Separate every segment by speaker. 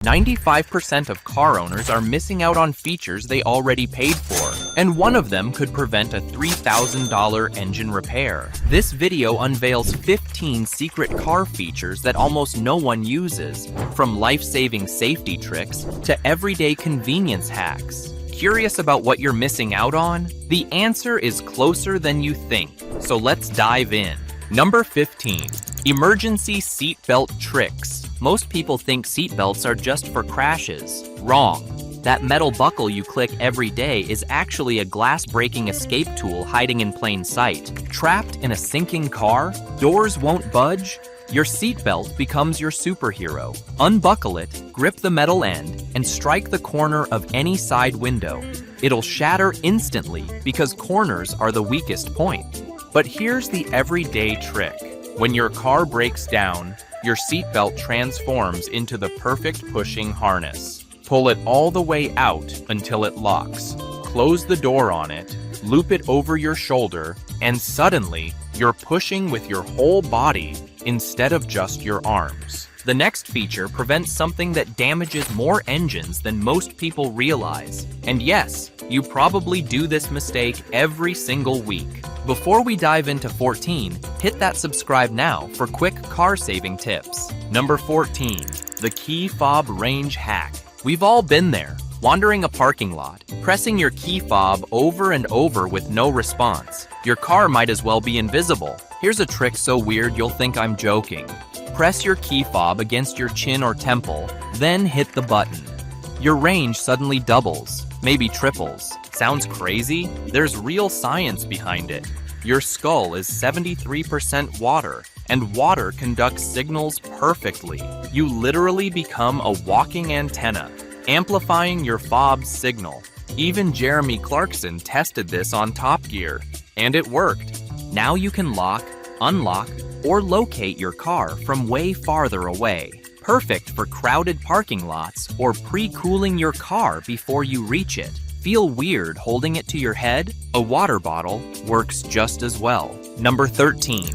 Speaker 1: 95% of car owners are missing out on features they already paid for, and one of them could prevent a $3,000 engine repair. This video unveils 15 secret car features that almost no one uses, from life-saving safety tricks to everyday convenience hacks. Curious about what you're missing out on? The answer is closer than you think, so let's dive in. Number 15. Emergency seatbelt tricks. Most people think seatbelts are just for crashes. Wrong. That metal buckle you click every day is actually a glass-breaking escape tool hiding in plain sight. Trapped in a sinking car? Doors won't budge? Your seatbelt becomes your superhero. Unbuckle it, grip the metal end, and strike the corner of any side window. It'll shatter instantly because corners are the weakest point. But here's the everyday trick. When your car breaks down, your seatbelt transforms into the perfect pushing harness. Pull it all the way out until it locks. Close the door on it, loop it over your shoulder, and suddenly, you're pushing with your whole body instead of just your arms. The next feature prevents something that damages more engines than most people realize. And yes, you probably do this mistake every single week. Before we dive into 14, hit that subscribe now for quick car-saving tips. Number 14, the key fob range hack. We've all been there, wandering a parking lot, pressing your key fob over and over with no response. Your car might as well be invisible. Here's a trick so weird you'll think I'm joking. Press your key fob against your chin or temple, then hit the button. Your range suddenly doubles, maybe triples. Sounds crazy? There's real science behind it. Your skull is 73% water, and water conducts signals perfectly. You literally become a walking antenna, amplifying your fob's signal. Even Jeremy Clarkson tested this on Top Gear, and it worked. Now you can lock, unlock, or locate your car from way farther away. Perfect for crowded parking lots or pre-cooling your car before you reach it. Feel weird holding it to your head? A water bottle works just as well. Number 13.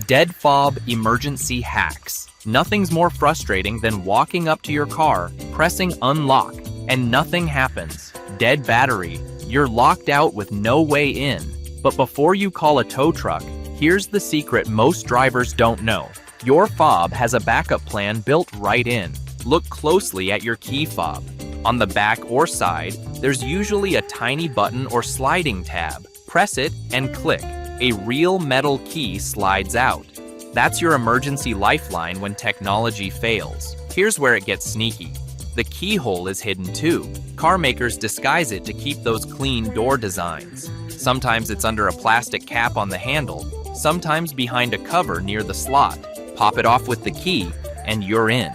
Speaker 1: Dead fob emergency hacks. Nothing's more frustrating than walking up to your car, pressing unlock, and nothing happens. Dead battery. You're locked out with no way in. But before you call a tow truck, here's the secret most drivers don't know. Your fob has a backup plan built right in. Look closely at your key fob. On the back or side, there's usually a tiny button or sliding tab. Press it and click. A real metal key slides out. That's your emergency lifeline when technology fails. Here's where it gets sneaky. The keyhole is hidden too. Car makers disguise it to keep those clean door designs. Sometimes it's under a plastic cap on the handle, sometimes behind a cover near the slot. Pop it off with the key, and you're in.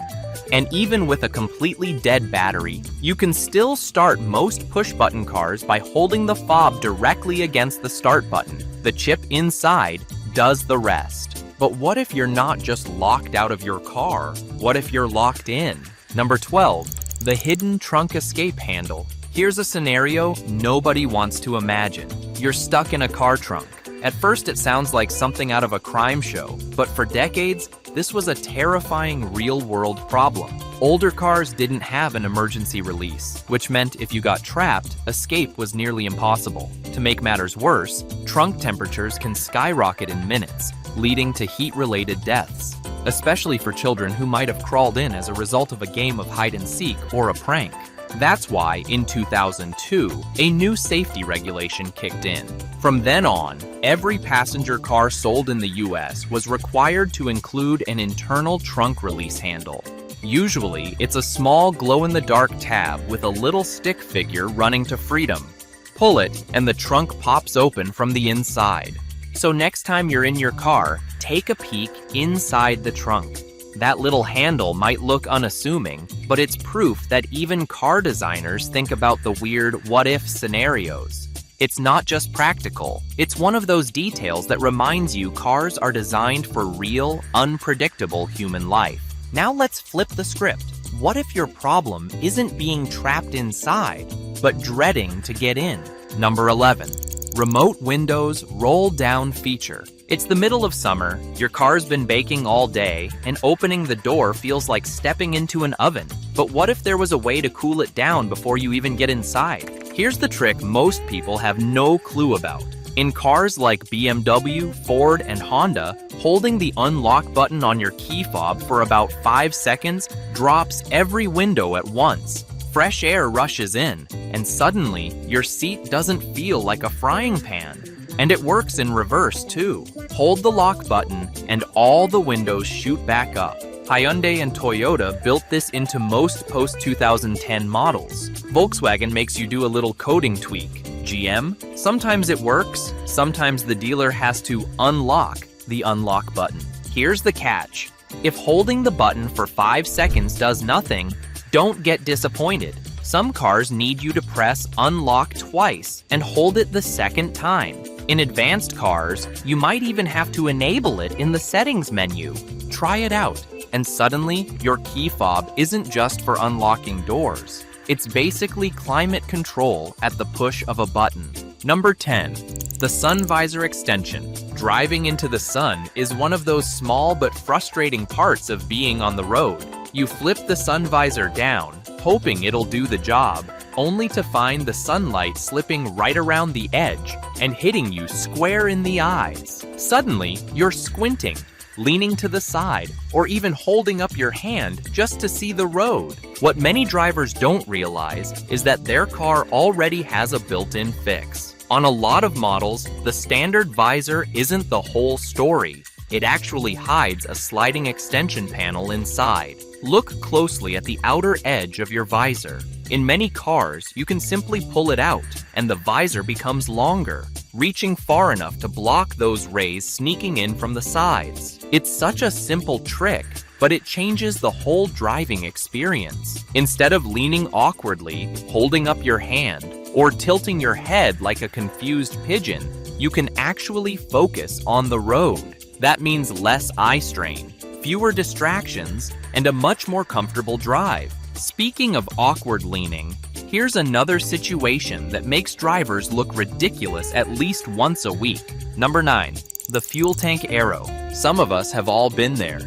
Speaker 1: And even with a completely dead battery, you can still start most push-button cars by holding the fob directly against the start button. The chip inside does the rest. But what if you're not just locked out of your car? What if you're locked in? Number 12, the hidden trunk escape handle. Here's a scenario nobody wants to imagine. You're stuck in a car trunk. At first it sounds like something out of a crime show, but for decades, this was a terrifying real-world problem. Older cars didn't have an emergency release, which meant if you got trapped, escape was nearly impossible. To make matters worse, trunk temperatures can skyrocket in minutes, leading to heat-related deaths, especially for children who might have crawled in as a result of a game of hide-and-seek or a prank. That's why, in 2002, a new safety regulation kicked in. From then on, every passenger car sold in the US was required to include an internal trunk release handle. Usually, it's a small glow-in-the-dark tab with a little stick figure running to freedom. Pull it, and the trunk pops open from the inside. So next time you're in your car, take a peek inside the trunk. That little handle might look unassuming, but it's proof that even car designers think about the weird what-if scenarios. It's not just practical, it's one of those details that reminds you cars are designed for real, unpredictable human life. Now let's flip the script. What if your problem isn't being trapped inside, but dreading to get in? Number 11. Remote Windows Roll Down feature. It's the middle of summer, your car's been baking all day, and opening the door feels like stepping into an oven. But what if there was a way to cool it down before you even get inside? Here's the trick most people have no clue about. In cars like BMW, Ford, and Honda, holding the unlock button on your key fob for about 5 seconds drops every window at once. Fresh air rushes in, and suddenly, your seat doesn't feel like a frying pan. And it works in reverse, too. Hold the lock button, and all the windows shoot back up. Hyundai and Toyota built this into most post-2010 models. Volkswagen makes you do a little coding tweak. GM? Sometimes it works, sometimes the dealer has to unlock the unlock button. Here's the catch. If holding the button for 5 seconds does nothing, don't get disappointed. Some cars need you to press unlock twice and hold it the second time. In advanced cars, you might even have to enable it in the settings menu. Try it out, and suddenly your key fob isn't just for unlocking doors. It's basically climate control at the push of a button. Number 10. The sun visor extension. Driving into the sun is one of those small but frustrating parts of being on the road. You flip the sun visor down, hoping it'll do the job, only to find the sunlight slipping right around the edge and hitting you square in the eyes. Suddenly, you're squinting, leaning to the side, or even holding up your hand just to see the road. What many drivers don't realize is that their car already has a built-in fix. On a lot of models, the standard visor isn't the whole story. It actually hides a sliding extension panel inside. Look closely at the outer edge of your visor. In many cars, you can simply pull it out, and the visor becomes longer, reaching far enough to block those rays sneaking in from the sides. It's such a simple trick, but it changes the whole driving experience. Instead of leaning awkwardly, holding up your hand, or tilting your head like a confused pigeon, you can actually focus on the road. That means less eye strain, fewer distractions, and a much more comfortable drive. Speaking of awkward leaning, here's another situation that makes drivers look ridiculous at least once a week. Number 9. The fuel tank arrow. Some of us have all been there.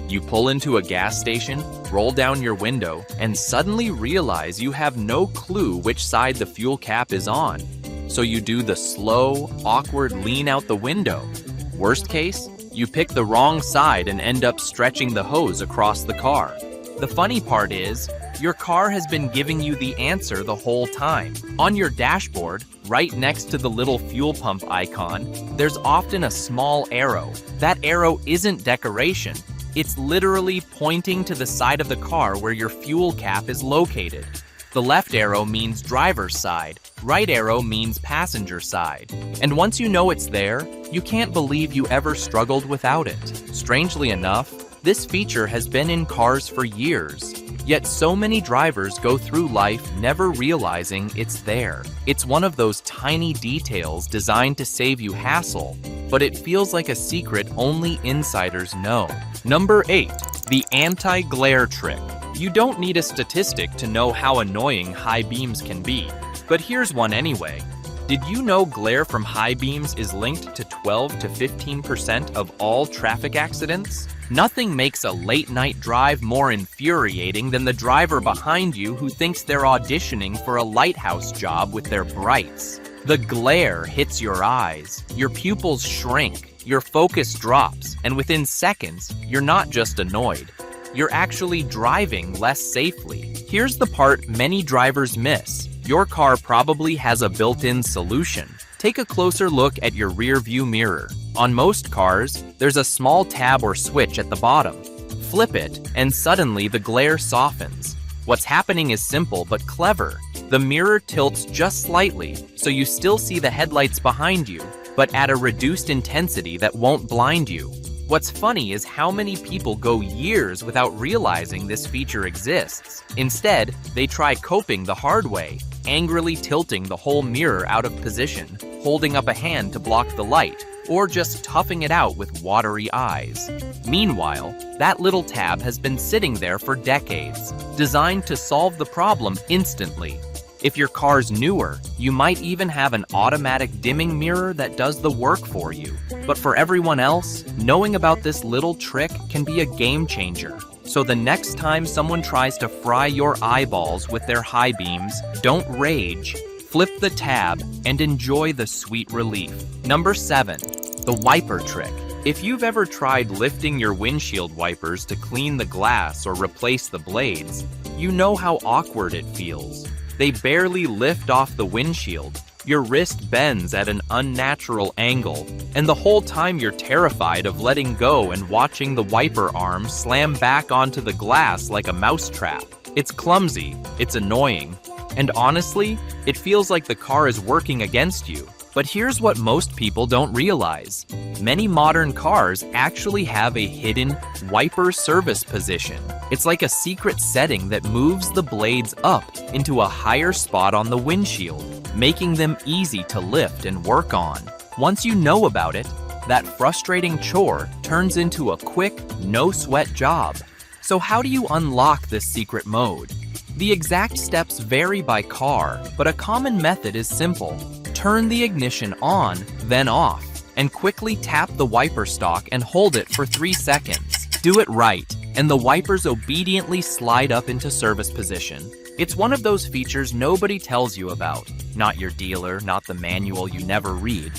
Speaker 1: You pull into a gas station, roll down your window, and suddenly realize you have no clue which side the fuel cap is on. So you do the slow, awkward lean out the window. Worst case, you pick the wrong side and end up stretching the hose across the car. The funny part is, your car has been giving you the answer the whole time. On your dashboard, right next to the little fuel pump icon, there's often a small arrow. That arrow isn't decoration. It's literally pointing to the side of the car where your fuel cap is located. The left arrow means driver's side, right arrow means passenger side. And once you know it's there, you can't believe you ever struggled without it. Strangely enough, this feature has been in cars for years. Yet so many drivers go through life never realizing it's there. It's one of those tiny details designed to save you hassle, but it feels like a secret only insiders know. Number 8. The anti-glare trick. You don't need a statistic to know how annoying high beams can be, but here's one anyway. Did you know glare from high beams is linked to 12 to 15% of all traffic accidents? Nothing makes a late-night drive more infuriating than the driver behind you who thinks they're auditioning for a lighthouse job with their brights. The glare hits your eyes, your pupils shrink, your focus drops, and within seconds, you're not just annoyed. You're actually driving less safely. Here's the part many drivers miss. Your car probably has a built-in solution. Take a closer look at your rear-view mirror. On most cars, there's a small tab or switch at the bottom. Flip it, and suddenly the glare softens. What's happening is simple but clever. The mirror tilts just slightly, so you still see the headlights behind you, but at a reduced intensity that won't blind you. What's funny is how many people go years without realizing this feature exists. Instead, they try coping the hard way, angrily tilting the whole mirror out of position, holding up a hand to block the light, or just toughing it out with watery eyes. Meanwhile, that little tab has been sitting there for decades, designed to solve the problem instantly. If your car's newer, you might even have an automatic dimming mirror that does the work for you. But for everyone else, knowing about this little trick can be a game changer. So the next time someone tries to fry your eyeballs with their high beams, don't rage, flip the tab, and enjoy the sweet relief. Number 7, the wiper trick. If you've ever tried lifting your windshield wipers to clean the glass or replace the blades, you know how awkward it feels. They barely lift off the windshield, your wrist bends at an unnatural angle, and the whole time you're terrified of letting go and watching the wiper arm slam back onto the glass like a mousetrap. It's clumsy, it's annoying, and honestly, it feels like the car is working against you. But here's what most people don't realize. Many modern cars actually have a hidden wiper service position. It's like a secret setting that moves the blades up into a higher spot on the windshield, making them easy to lift and work on. Once you know about it, that frustrating chore turns into a quick, no-sweat job. So how do you unlock this secret mode? The exact steps vary by car, but a common method is simple. Turn the ignition on, then off, and quickly tap the wiper stalk and hold it for 3 seconds. Do it right, and the wipers obediently slide up into service position. It's one of those features nobody tells you about. Not your dealer, not the manual you never read.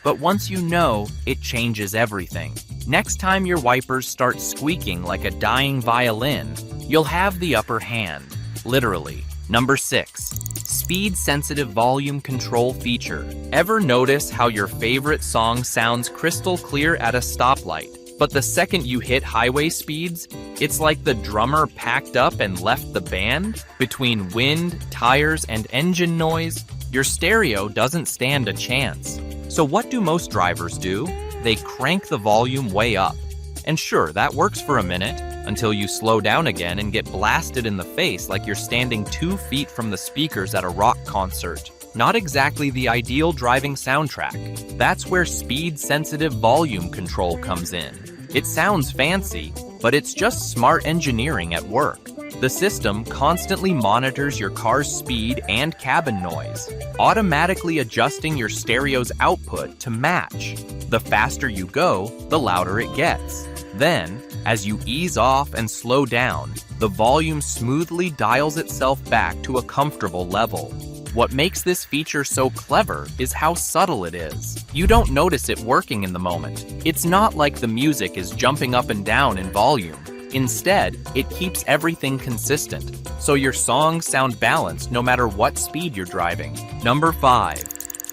Speaker 1: But once you know, it changes everything. Next time your wipers start squeaking like a dying violin, you'll have the upper hand. Literally. Number 6. Speed-sensitive volume control feature. Ever notice how your favorite song sounds crystal clear at a stoplight, but the second you hit highway speeds, it's like the drummer packed up and left the band? Between wind, tires, and engine noise, your stereo doesn't stand a chance. So what do most drivers do? They crank the volume way up. And sure, that works for a minute, until you slow down again and get blasted in the face like you're standing 2 feet from the speakers at a rock concert. Not exactly the ideal driving soundtrack. That's where speed-sensitive volume control comes in. It sounds fancy, but it's just smart engineering at work. The system constantly monitors your car's speed and cabin noise, automatically adjusting your stereo's output to match. The faster you go, the louder it gets. Then, as you ease off and slow down, the volume smoothly dials itself back to a comfortable level. What makes this feature so clever is how subtle it is. You don't notice it working in the moment. It's not like the music is jumping up and down in volume. Instead, it keeps everything consistent, so your songs sound balanced no matter what speed you're driving. Number 5.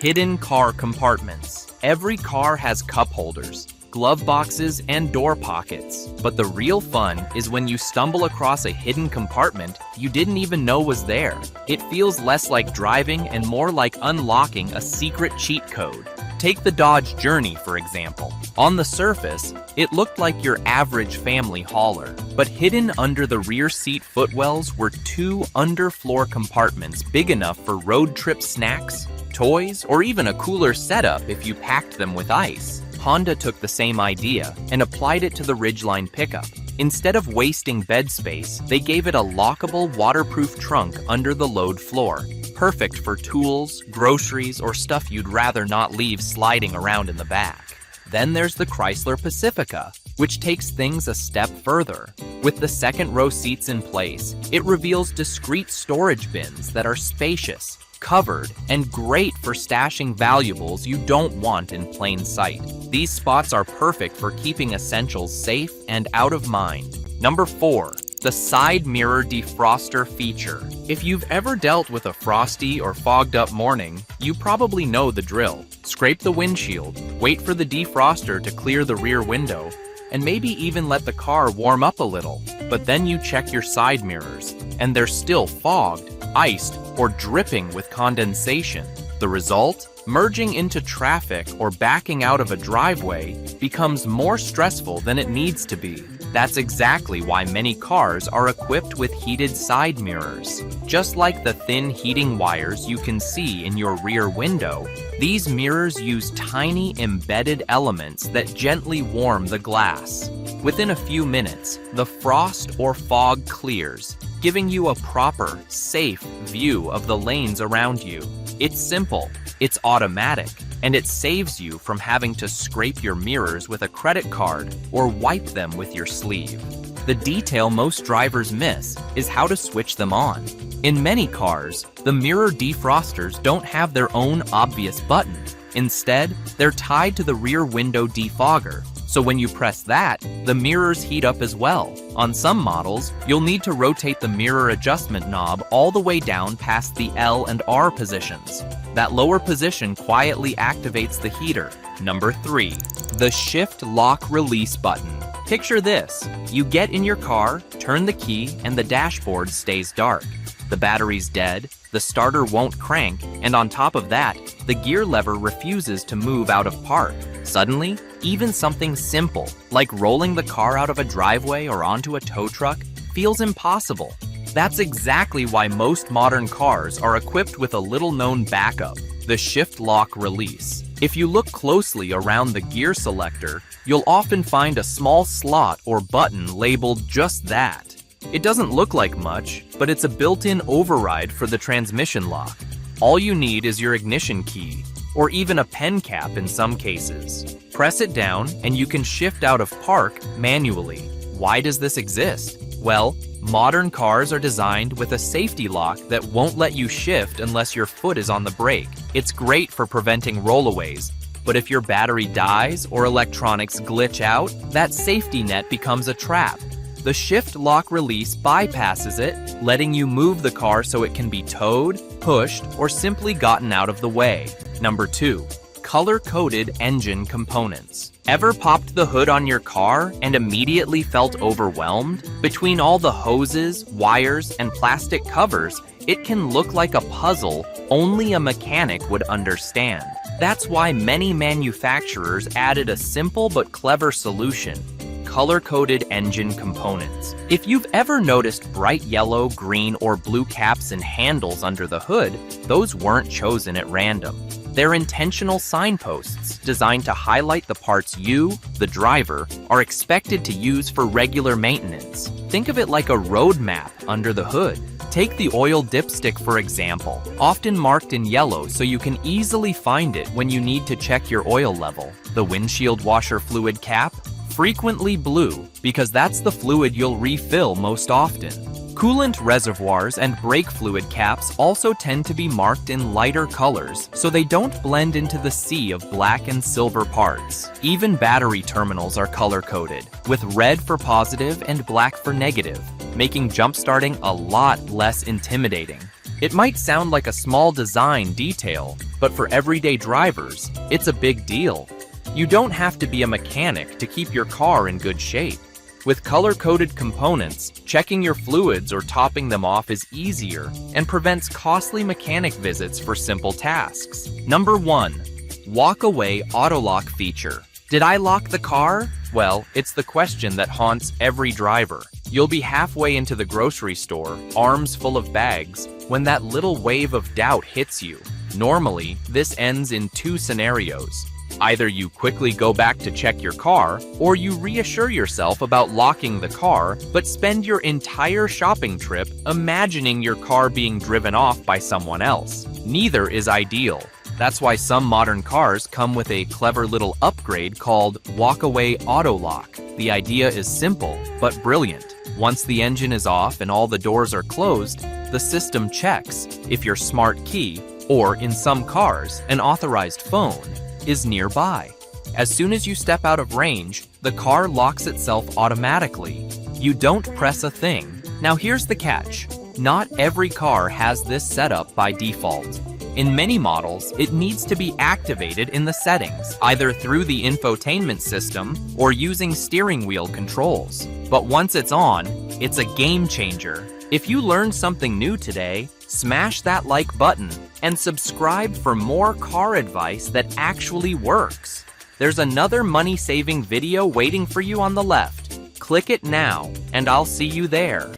Speaker 1: Hidden car compartments. Every car has cup holders, glove boxes, and door pockets. But the real fun is when you stumble across a hidden compartment you didn't even know was there. It feels less like driving and more like unlocking a secret cheat code. Take the Dodge Journey, for example. On the surface, it looked like your average family hauler, but hidden under the rear seat footwells were 2 underfloor compartments big enough for road trip snacks, toys, or even a cooler setup if you packed them with ice. Honda took the same idea and applied it to the Ridgeline pickup. Instead of wasting bed space, they gave it a lockable, waterproof trunk under the load floor. Perfect for tools, groceries, or stuff you'd rather not leave sliding around in the back. Then there's the Chrysler Pacifica, which takes things a step further. With the second row seats in place, it reveals discrete storage bins that are spacious, covered, and great for stashing valuables you don't want in plain sight. These spots are perfect for keeping essentials safe and out of mind. Number 4. The side mirror defroster feature. If you've ever dealt with a frosty or fogged up morning, you probably know the drill. Scrape the windshield, wait for the defroster to clear the rear window, and maybe even let the car warm up a little. But then you check your side mirrors, and they're still fogged, iced, or dripping with condensation. The result? Merging into traffic or backing out of a driveway becomes more stressful than it needs to be. That's exactly why many cars are equipped with heated side mirrors. Just like the thin heating wires you can see in your rear window, these mirrors use tiny embedded elements that gently warm the glass. Within a few minutes, the frost or fog clears, giving you a proper, safe view of the lanes around you. It's simple, it's automatic, and it saves you from having to scrape your mirrors with a credit card or wipe them with your sleeve. The detail most drivers miss is how to switch them on. In many cars, the mirror defrosters don't have their own obvious button. Instead, they're tied to the rear window defogger, so when you press that, the mirrors heat up as well. On some models, you'll need to rotate the mirror adjustment knob all the way down past the L and R positions. That lower position quietly activates the heater. Number 3, the shift lock release button. Picture this. You get in your car, turn the key, and the dashboard stays dark. The battery's dead, the starter won't crank, and on top of that, the gear lever refuses to move out of park. Suddenly, even something simple, like rolling the car out of a driveway or onto a tow truck, feels impossible. That's exactly why most modern cars are equipped with a little-known backup, the shift lock release. If you look closely around the gear selector, you'll often find a small slot or button labeled just that. It doesn't look like much, but it's a built-in override for the transmission lock. All you need is your ignition key, or even a pen cap in some cases. Press it down and you can shift out of park manually. Why does this exist? Well, modern cars are designed with a safety lock that won't let you shift unless your foot is on the brake. It's great for preventing rollaways, but if your battery dies or electronics glitch out, that safety net becomes a trap. The shift lock release bypasses it, letting you move the car so it can be towed, pushed, or simply gotten out of the way. Number 2, color-coded engine components. Ever popped the hood on your car and immediately felt overwhelmed? Between all the hoses, wires, and plastic covers, it can look like a puzzle only a mechanic would understand. That's why many manufacturers added a simple but clever solution: color-coded engine components. If you've ever noticed bright yellow, green, or blue caps and handles under the hood, those weren't chosen at random. They're intentional signposts designed to highlight the parts you, the driver, are expected to use for regular maintenance. Think of it like a road map under the hood. Take the oil dipstick for example, often marked in yellow so you can easily find it when you need to check your oil level. The windshield washer fluid cap? Frequently blue, because that's the fluid you'll refill most often. Coolant reservoirs and brake fluid caps also tend to be marked in lighter colors so they don't blend into the sea of black and silver parts. Even battery terminals are color-coded, with red for positive and black for negative, making jump-starting a lot less intimidating. It might sound like a small design detail, but for everyday drivers, it's a big deal. You don't have to be a mechanic to keep your car in good shape. With color-coded components, checking your fluids or topping them off is easier and prevents costly mechanic visits for simple tasks. Number 1, walk-away auto-lock feature. Did I lock the car? Well, it's the question that haunts every driver. You'll be halfway into the grocery store, arms full of bags, when that little wave of doubt hits you. Normally, this ends in 2 scenarios. Either you quickly go back to check your car, or you reassure yourself about locking the car, but spend your entire shopping trip imagining your car being driven off by someone else. Neither is ideal. That's why some modern cars come with a clever little upgrade called walk-away auto lock. The idea is simple, but brilliant. Once the engine is off and all the doors are closed, the system checks if your smart key, or in some cars, an authorized phone, is nearby. As soon as you step out of range, the car locks itself automatically. You don't press a thing. Now here's the catch. Not every car has this setup by default. In many models, it needs to be activated in the settings, either through the infotainment system or using steering wheel controls. But once it's on, it's a game changer. If you learned something new today, smash that like button and subscribe for more car advice that actually works. There's another money-saving video waiting for you on the left. Click it now, and I'll see you there.